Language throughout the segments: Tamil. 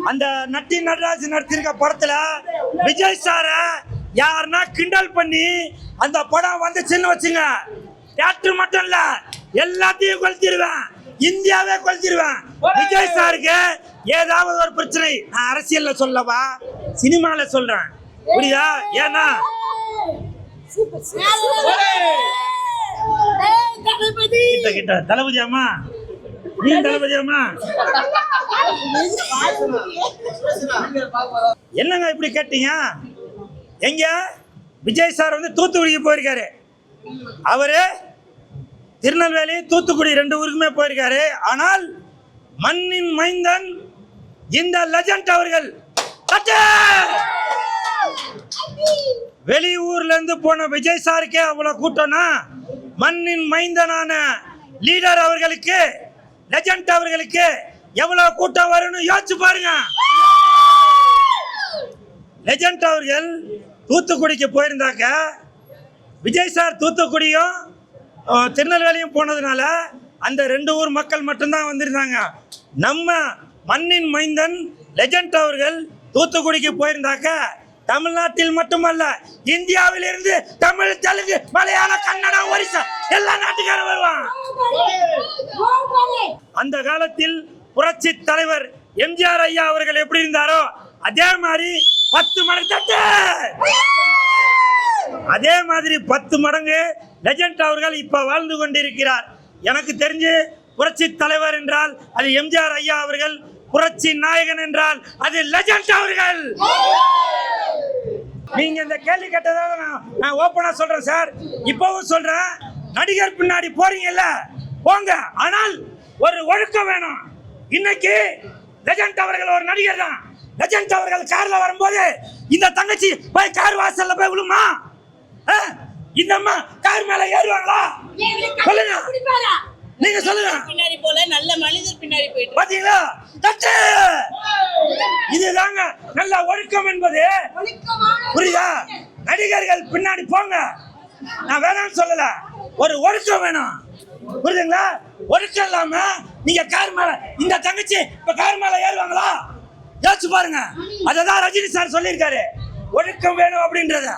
அந்த நட்டி நடராஜ் நடிச்சிருக்க படத்துல விஜய் சார யாருன்னா கிண்டல் பண்ணி அந்த படம் வந்துச்சுன்னு வச்சுங்க, தியேட்டர் மட்டும் இல்ல எல்லாத்தையும் கொளுத்திடுவேன், இந்தியாவே கொளுத்திடுவேன். விஜய் சாருக்கு ஏதாவது ஒரு பிரச்சனை, நான் அரசியல்ல சொல்லவா சினிமால சொல்றேன், புரியுதா? ஏன்னா கிட்ட கிட்ட தளபதி அம்மா, நீ தளபதி அம்மா என்னங்க இப்படி கேட்டீங்க? எங்க விஜய் சார் வந்து தூத்துக்குடிக்கு போயிருக்காரு, அவரு திருநெல்வேலி தூத்துக்குடி 2 ஊருக்குமே போயிருக்காரு. ஆனால் மண்ணின் மைந்தன் இந்த லெஜண்ட் அவர்கள் வெளியூர்ல இருந்து போன விஜய் சாருக்கே அவ்வளவு கூட்டம்னா, மண்ணின் மைந்தனான லீடர் அவர்களுக்கு, லெஜண்ட் அவர்களுக்கு எவ்வளவு கூட்டம் வரும்னு யோசிச்சு பாருங்க. லெஜண்ட் அவர்கள் தூத்துக்குடிக்கு போயிருந்தாக்க, விஜய் சார் தூத்துக்குடியும் திருநெல்வேலியும் போனதுனால அந்த 2 ஊர் மக்கள் மட்டும்தான் வந்திருந்தாங்க. நம்ம மண்ணின் மைந்தன் லெஜண்ட் அவர்கள் தூத்துக்குடிக்கு போயிருந்தாக்க, தமிழ்நாட்டில் மட்டுமல்ல இந்தியாவில் இருந்து தமிழ், தெலுங்கு, மலையாளம், கன்னடம், ஒரிசா எல்லா நாட்டுக்காரும் வருவான். அந்த காலத்தில் புரட்சி தலைவர் எம்ஜிஆர் ஐயா அவர்கள் எப்படி இருந்தாரோ அதே மாதிரி 10 மடங்கு தட்டு, அதே மாதிரி 10 மடங்கு லெஜண்ட் அவர்கள் இப்ப வாழ்ந்து கொண்டிருக்கிறார். எனக்கு தெரிஞ்சு புரட்சி தலைவர் என்றால் அது எம்ஜிஆர் ஐயா அவர்கள், புரட்சி நாயகன் என்றால் அது லெஜண்ட் அவர்கள். நீங்க இந்த கேள்வி கேட்டதால நான் ஓப்பனா சொல்றேன் சார், இப்பவும் சொல்றேன், நடிகர் பின்னாடி போறீங்கல்ல போங்க, ஆனால் ஒரு ஒழுக்கம் வேணும். இன்னைக்கு லெஜண்ட் அவர்கள் ஒரு நடிகர் தான். லெஜண்ட் அவர்கள் கார்ல வரும்போது இந்த தங்கச்சி போய் கார் வாசல்ல போய் விழுமா? இந்த அம்மா கார் மேல ஏறுவாங்களா? சொல்லுங்க, நீங்க சொல்லுங்க. பின்னாடி போல நல்ல மனிதர் பின்னாடி போயிட்டு பாத்தீங்களா? இதுதாங்க நல்ல ஒழுக்கம் என்பது, புரியுதா? நடிகர்கள் பின்னாடி போங்க, நான் வேணாம்னு சொல்லல, ஒரு ஒழுக்கம் வேணும், புரியுதுங்களா? ஒழுக்கம் இல்லாம நீங்க கார் மேல, இந்த தங்கச்சி இப்ப கார் மேல ஏறுவாங்களா? யோசிச்சு பாருங்க. அததான் ரஜினி சார் சொல்லியிருக்காரு, ஒழுக்கம் வேணும் அப்படின்றத.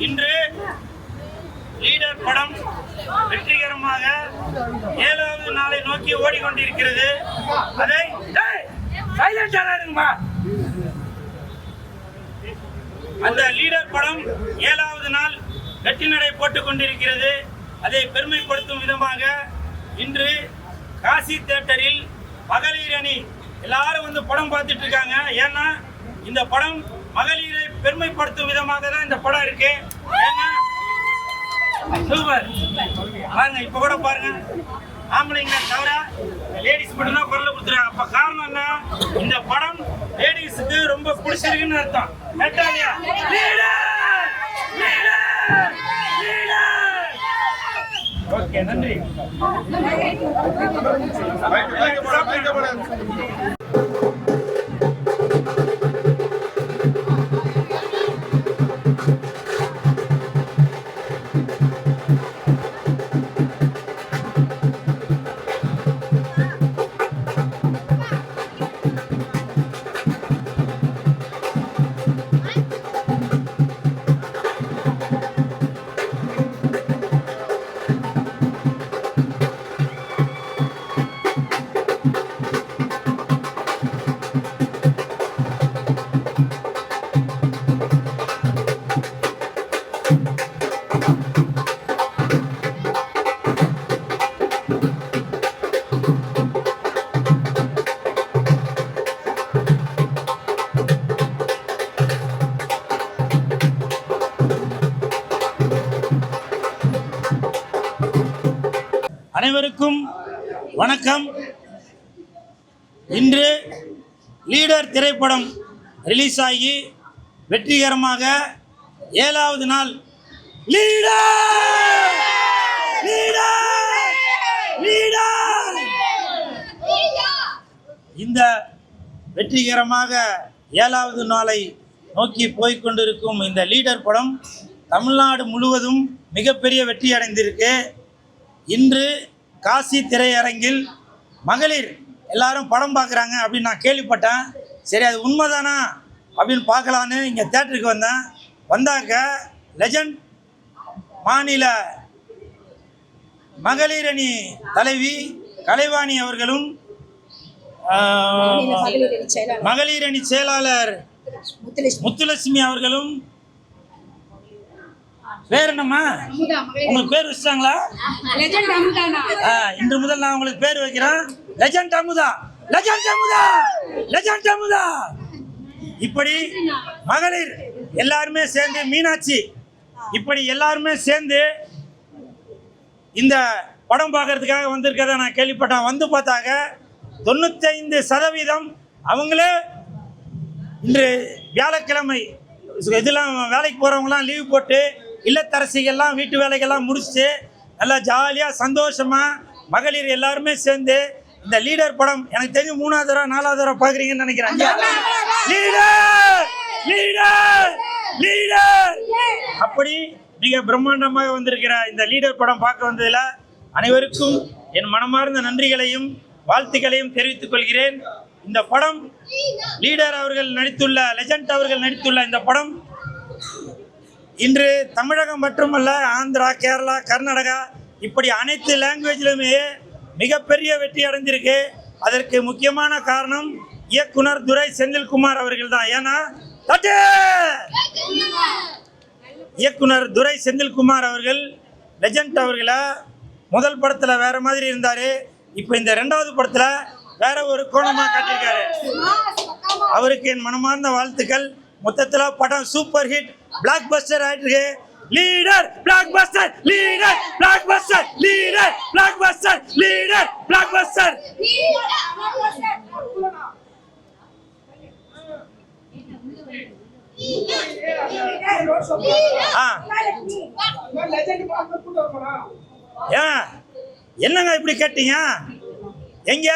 இன்று லீடர் படம் வெற்றிகரமாக 7வது நாளை நோக்கி ஓடிக்கொண்டிருக்கிறது. அதை அந்த லீடர் படம் 7வது நாள் வெற்றி நடை போட்டுக் கொண்டிருக்கிறது. அதை பெருமைப்படுத்தும் விதமாக இன்று காசி தியேட்டரில் மகளிர் அணி எல்லாரும் வந்து படம் பார்த்துட்டு இருக்காங்க. ஏன்னா இந்த படம் மகளிரை பெருமைப்படுத்தும் விதமாக தான் இந்த படம் இருக்கு. ஏன்னா சூப்பர் பாருங்க, இப்ப கூட பாருங்க, ஆம்பளைங்க தவிர லேடிஸ் மட்டும் தான் குரல் கொடுத்துருக்காங்க. அப்ப காரணம் என்ன? இந்த படம் லேடிஸுக்கு ரொம்ப பிடிச்சிருக்குன்னு அர்த்தம். ஓகே, நன்றி. அனைவருக்கும் வணக்கம். இன்று லீடர் திரைப்படம் ரிலீஸ் ஆகி வெற்றிகரமாக 7வது நாள் இந்த வெற்றிகரமாக 7வது நாளை நோக்கி போய்கொண்டிருக்கும் இந்த லீடர் படம் தமிழ்நாடு முழுவதும் மிகப்பெரிய வெற்றி அடைந்திருக்கு. இன்று காசி திரையரங்கில் மகளிர் எல்லாரும் படம் பார்க்குறாங்க அப்படின்னு நான் கேள்விப்பட்டேன். சரி, அது உண்மைதானா அப்படின்னு பார்க்கலான்னு இங்கே தேட்டருக்கு வந்தேன். வந்தாக்க லெஜண்ட் மாநில மகளிர் அணி தலைவி கலைவாணி அவர்களும் மகளிர் அணி செயலாளர் முத்துலட்சுமி அவர்களும், பேர் என்னம்மா உங்களுக்கு பேர் வச்சிட்டாங்களா? இன்று முதல் நான் உங்களுக்கு பேர் வைக்கிறேன், லெஜண்ட் அமுதா. இப்படி மகளிர் எல்லாருமே சேர்ந்து, மீனாட்சி, இப்படி எல்லாருமே சேர்ந்து இந்த படம் பார்க்கறதுக்காக வந்திருக்கதை நான் கேள்விப்பட்டேன். வந்து பார்த்தாக்க 95% அவங்களே இன்று வியாழக்கிழமை இதெல்லாம் வேலைக்கு போகிறவங்களாம் லீவ் போட்டு இல்லத்தரசிகள்லாம் வீட்டு வேலைகள்லாம் முடிச்சுட்டு நல்லா ஜாலியாக சந்தோஷமாக மகளிர் எல்லாருமே சேர்ந்து இந்த லீடர் படம் எனக்கு தெரிஞ்சு 3வது தடவை 4வது தடவை பார்க்குறீங்கன்னு நினைக்கிறேன். அப்படி மிக பிரம்மாண்டமாக வந்திருக்கிற இந்த லீடர் படம் பார்க்க வந்ததில் அனைவருக்கும் என் மனமார்ந்த நன்றிகளையும் வாழ்த்துக்களையும் தெரிவித்துக் கொள்கிறேன். இந்த படம் லீடர் அவர்கள் நடித்துள்ள, லெஜண்ட் அவர்கள் நடித்துள்ள இந்த படம் இன்று தமிழகம் மட்டுமல்ல, ஆந்திரா, கேரளா, கர்நாடகா, இப்படி அனைத்து லாங்குவேஜிலுமே மிகப்பெரிய வெற்றி அடைஞ்சிருக்கு. அதற்கு முக்கியமான காரணம் இயக்குனர் துரை செந்தில்குமார் அவர்கள் தான். ஏன்னா இயக்குனர் துரை செந்தில்குமார் அவர்கள் லெஜண்ட் அவர்களை முதல் படத்தில் வேற மாதிரி இருந்தார். இப்போ இந்த 2வது படத்தில் வேற ஒரு கோணமாக காட்டியிருக்காரு. அவருக்கு என் மனமார்ந்த வாழ்த்துக்கள். மொத்தத்தில் படம் சூப்பர் ஹிட், பிளாக் பஸ்டர் ஆயிட்டு. Leader black Bastar, leader black Bastar, leader black Bastar, leader black Bastar. என்னங்க இப்படி கேட்டீங்க? எங்க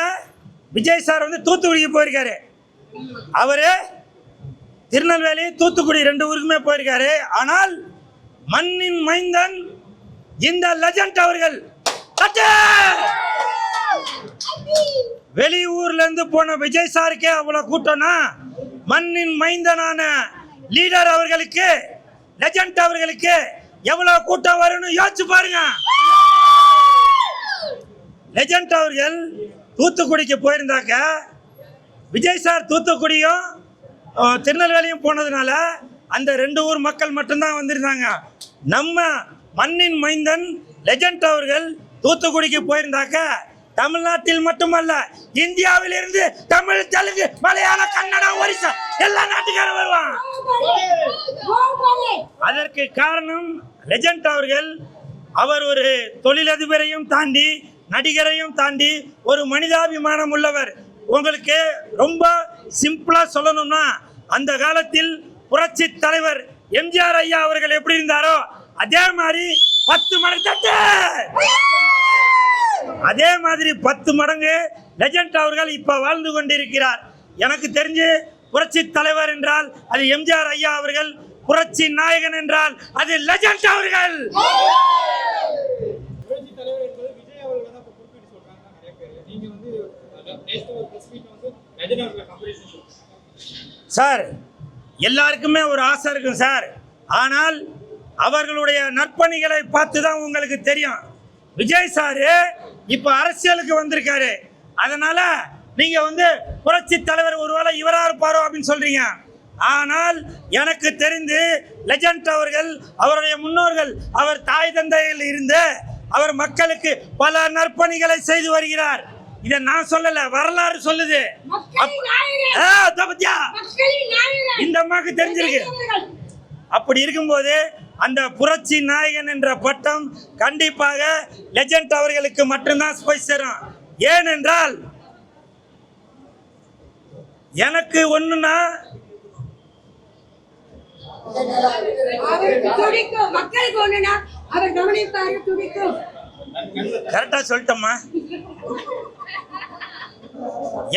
விஜய் சார் வந்து தூத்துக்குடிக்கு போயிருக்காரு. அவரு திருநெல்வேலி தூத்துக்குடி 2 ஊருக்குமே போயிருக்காரு. ஆனால் மண்ணின் மைந்தன் இந்த லெஜண்ட் அவர்கள் வெளியூர்ல இருந்து போன விஜய் சாருக்கே அவ்வளவு கூட்டம்னா மண்ணின் மைந்தனான லீடர் அவர்களுக்கு, லெஜண்ட் அவர்களுக்கு எவ்வளவு கூட்டம் வரும்னு யோசிச்சு பாருங்க. லெஜண்ட் அவர்கள் தூத்துக்குடிக்கு போயிருந்தாக்க விஜய் சார் தூத்துக்குடியும் திருநெல்வேலியும் போனதுனால அந்த 2 ஊர் மக்கள் மட்டும்தான் வந்திருந்தாங்க. நம்ம மண்ணின் மைந்தன் லெஜண்ட் அவர்கள் தூத்துக்குடிக்கு போயிருந்தாக்க தமிழ்நாட்டில் மட்டுமல்ல, இந்தியாவில் இருந்து தமிழ், தெலுங்கு, மலையாளம், கன்னடம், ஒரிசா எல்லா நாட்டுக்காரும் வருவாங்க. அதற்கு காரணம் லெஜண்ட் அவர்கள். அவர் ஒரு தொழிலதிபரையும் தாண்டி, நடிகரையும் தாண்டி ஒரு மனிதாபிமானம் உள்ளவர். உங்களுக்கு ரொம்ப சிம்பிளா சொல்லணும்னா, அந்த காலத்தில் புரட்சி தலைவர் எம்ஜிஆர் ஐயா அவர்கள் எப்படி இருந்தாரோ அதே மாதிரி 10 மடங்கு தட்டு, அதே மாதிரி 10 மடங்கு லெஜண்ட் அவர்கள் இப்ப வாழ்ந்து கொண்டிருக்கிறார். எனக்கு தெரிஞ்சு புரட்சி தலைவர் என்றால் அது எம்ஜிஆர் ஐயா அவர்கள், புரட்சி நாயகன் என்றால் அது லெஜண்ட் அவர்கள். சார், எல்லாருக்குமே ஒரு ஆசை இருக்கும் சார். ஆனால் அவர்களுடைய நற்பணிகளை பார்த்து தான் உங்களுக்கு தெரியும். விஜய் சார் இப்ப அரசியலுக்கு வந்திருக்காரு. அதனால நீங்க வந்து புரட்சி தலைவர் ஒருவேளை இவரா இருப்பாரோ அப்படின்னு சொல்றீங்க. ஆனால் எனக்கு தெரிந்து லெஜண்ட் அவர்கள், அவருடைய முன்னோர்கள், அவர் தாய் தந்தையில் இருந்து அவர் மக்களுக்கு பல நற்பணிகளை செய்து வருகிறார். இதை நான் சொல்லல, வரலாறு சொல்லுது. இந்த அம்மாக்கு தெரிஞ்சிருக்கு. அப்படி இருக்கும்போது அந்த புரட்சி நாயகன் என்ற பட்டம் கண்டிப்பாக லெஜண்ட் அவர்களுக்கு மட்டும்தான் போய் சேரும். ஏனென்றால் எனக்கு ஒண்ணுன்னா கரெக்டா சொல்லிட்டோமா?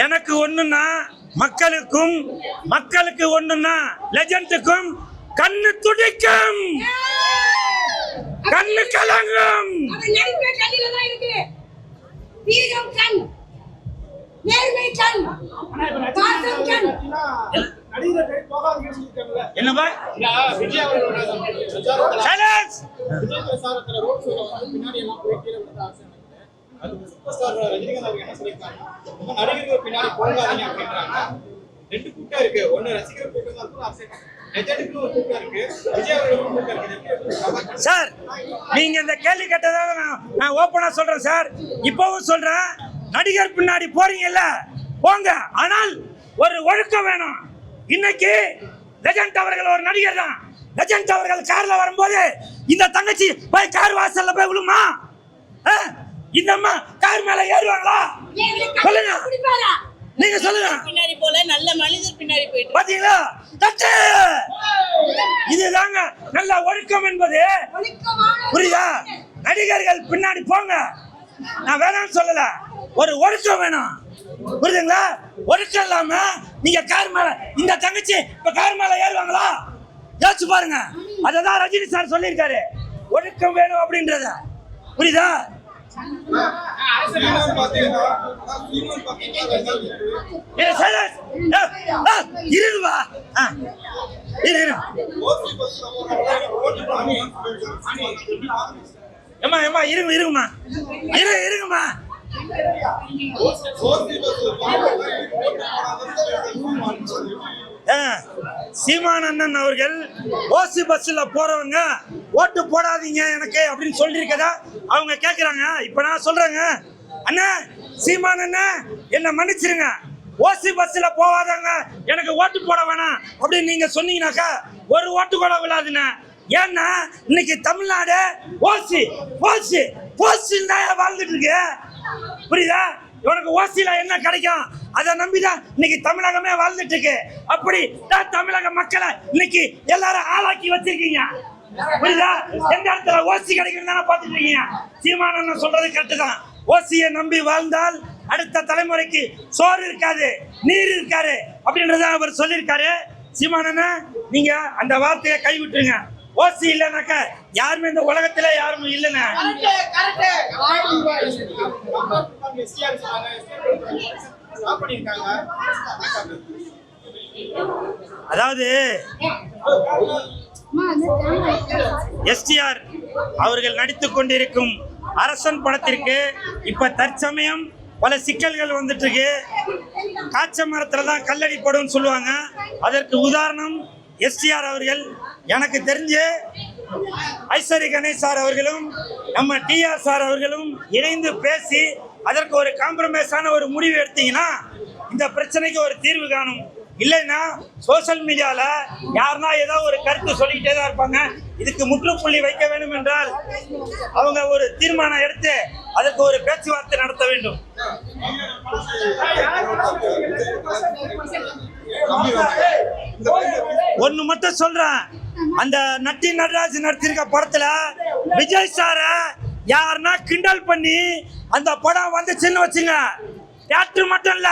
எனக்கு ஒண்ணுன்னா மக்களுக்கும், மக்களுக்கு ஒண்ணுன்னா லெஜண்டுக்கும் கண்ணு துடிக்கும், கண்ணு கலங்கும். என்னப்பா சார், நீங்க இந்த கேள்வி கேட்டதாக நான் ஓப்பனா சொல்றேன் சார். இப்பவும் சொல்றேன், நடிகர் பின்னாடி போறீங்கல்ல போங்க, ஆனால் ஒரு ஒழுக்கம் வேணும். இன்னைக்கு லெஜண்ட் அவர்கள் ஒரு நடிகர் தான். லெஜண்ட் அவர்கள் கார்ல வரும்போது இந்த தங்கச்சி போய் கார் வாசல்ல போய் விழுமா? இந்த அம்மா கார் மேல ஏறுவாங்களா? சொல்லுங்க, நீங்க சொல்லுங்க. பின்னாடி போல நல்ல மனிதர் பின்னாடி போயிட்டு பாத்தீங்களா? தட்டு. இதுதாங்க நல்ல ஒழுக்கம் என்பது. புரியுதா? நடிகர்கள் பின்னாடி போங்க, நான் வேணாம்னு சொல்லல. ஒரு ஒழுக்கம் வேணும், புரியுதுங்களா? ஒழுக்கம் இல்லாம நீங்க கார் மேல, இந்த தங்கச்சி இப்ப கார் மேல ஏறுவாங்களா? யோசிச்சு பாருங்க. அததான் ரஜினி சார் சொல்லியிருக்காரு, ஒழுக்கம் வேணும் அப்படின்றத. புரியுதா? இருவா ஏமா ஏமா இருங்க இருங்கம்மா, இருங்கம்மா. சீமான் அண்ணன் அவர்கள் ஓசி பஸ்ல போறவங்க ஓட்டு போடாதீங்க எனக்கு அப்படின்னு சொல்லியிருக்கதா அவங்க கேட்கிறாங்க. இப்ப நான் சொல்றேங்க, அண்ணா சீமான் அண்ணா என்ன மன்னிச்சிருங்க, ஓசி பஸ்ல போவாதாங்க எனக்கு ஓட்டு போட வேணாம் அப்படின்னு நீங்க சொன்னீங்கன்னாக்கா ஒரு ஓட்டு கூட விழாதுண்ணே. ஏன்னா இன்னைக்கு தமிழ்நாடு ஓசி ஓசி ஓசின்னு தான் வாழ்ந்துட்டு இருக்கு. புரியுதா? உனக்கு ஓசியில என்ன கிடைக்கும் அதை நம்பிதான் இன்னைக்கு தமிழகமே வாழ்ந்துட்டு இருக்கு. அப்படி தான் தமிழக மக்களை இன்னைக்கு எல்லாரும் ஆளாக்கி வச்சிருக்கீங்க. புரியுதா? எந்த இடத்துல ஓசி கிடைக்கும் தானே பார்த்துட்டு இருக்கீங்க. சீமானன் சொல்றது கரெக்டு தான். ஓசியை நம்பி வாழ்ந்தால் அடுத்த தலைமுறைக்கு சோறு இருக்காது, நீர் இருக்காரு அப்படின்றத அவர் சொல்லியிருக்காரு. சீமானன் நீங்க அந்த வார்த்தையை கைவிட்டுருங்க. ஓசி இல்லைனாக்க யாருமே இந்த உலகத்துல யாரும் இல்லைன்னு. அதாவது எஸ்டிஆர் அவர்கள் நடித்துக் கொண்டிருக்கும் அரசன் படத்திற்கு இப்ப தற்சமயம் பல சிக்கல்கள் வந்துட்டு இருக்கு. காய்ச்ச மரத்துல தான் கல்லடி படும் சொல்லுவாங்க. அதற்கு உதாரணம் எஸ்டிஆர் அவர்கள். எனக்கு தெரிஞ்சு ஐஸ்வரி கணேஷ் சார் அவர்களும் நம்ம டிஆர் சார் அவர்களும் இணைந்து பேசி அதற்கு ஒரு காம்ப்ரமைஸான ஒரு முடிவு எடுத்தீங்கன்னா இந்த பிரச்சனைக்கு ஒரு தீர்வு காணும். இல்லைன்னா சோசியல் மீடியால யாருன்னா ஏதோ ஒரு கருத்து சொல்லிக்கிட்டே தான் இருப்பாங்க. இதுக்கு முற்றுப்புள்ளி வைக்க வேண்டும் என்றால் அவங்க ஒரு தீர்மானம் எடுத்து அதற்கு ஒரு பேச்சுவார்த்தை நடத்த வேண்டும். ஒண்ணு மட்டும் சொல்றேன், அந்த நட்டி நடராஜ் நடிச்சிருக்க படத்துல விஜய் சார யாருன்னா கிண்டல் பண்ணி அந்த படம் வந்துச்சுன்னு வச்சுங்க, தியேட்டர் மட்டும் இல்ல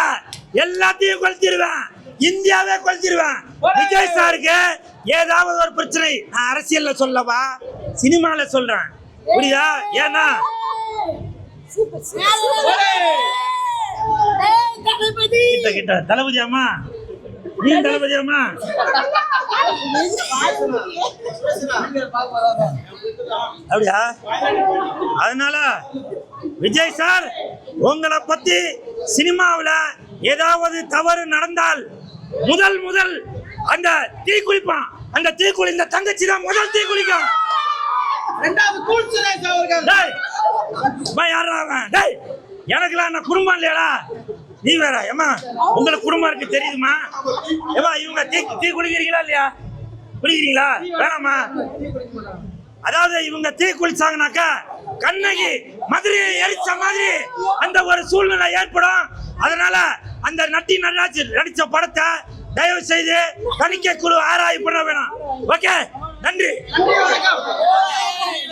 எல்லாத்தையும் கொளுத்திடுவேன், இந்தியாவே கொளுத்திடுவேன். விஜய் சாருக்கு ஏதாவது ஒரு பிரச்சனை, நான் அரசியல்ல சொல்லவா சினிமால சொல்றேன், புரியுதா? ஏன்னா கிட்ட கிட்ட தளபதி அம்மா, நீ தளபதி அம்மா அப்படியா? அதனால விஜய் சார் உங்களை பத்தி சினிமாவில் ஏதாவது தவறு நடந்தால் முதல் அந்த தீ குளிப்பான். அந்த தீ குளி இந்த தங்கச்சி தான் முதல் தீ குளிக்கும். எனக்குலாம் என்ன குடும்பம் இல்லையாடா? நீ வேற ஏமா உங்களுக்கு குடும்பம் இருக்கு தெரியுதுமா? ஏமா இவங்க தீ குளிக்கிறீங்களா இல்லையா? குளிக்கிறீங்களா வேணாமா? அதாவது இவங்க தீ குளிச்சாங்கனாக்கா கண்ணகி மதுரையை எரிச்ச மாதிரி அந்த ஒரு சூழ்நிலை ஏற்படும். அதனால அந்த நட்டி நடராஜ் நடிச்ச படத்தை தயவு செய்து தணிக்கை குழு ஆராய்ச்சி பண்ண வேணாம். ஓகே, நன்றி.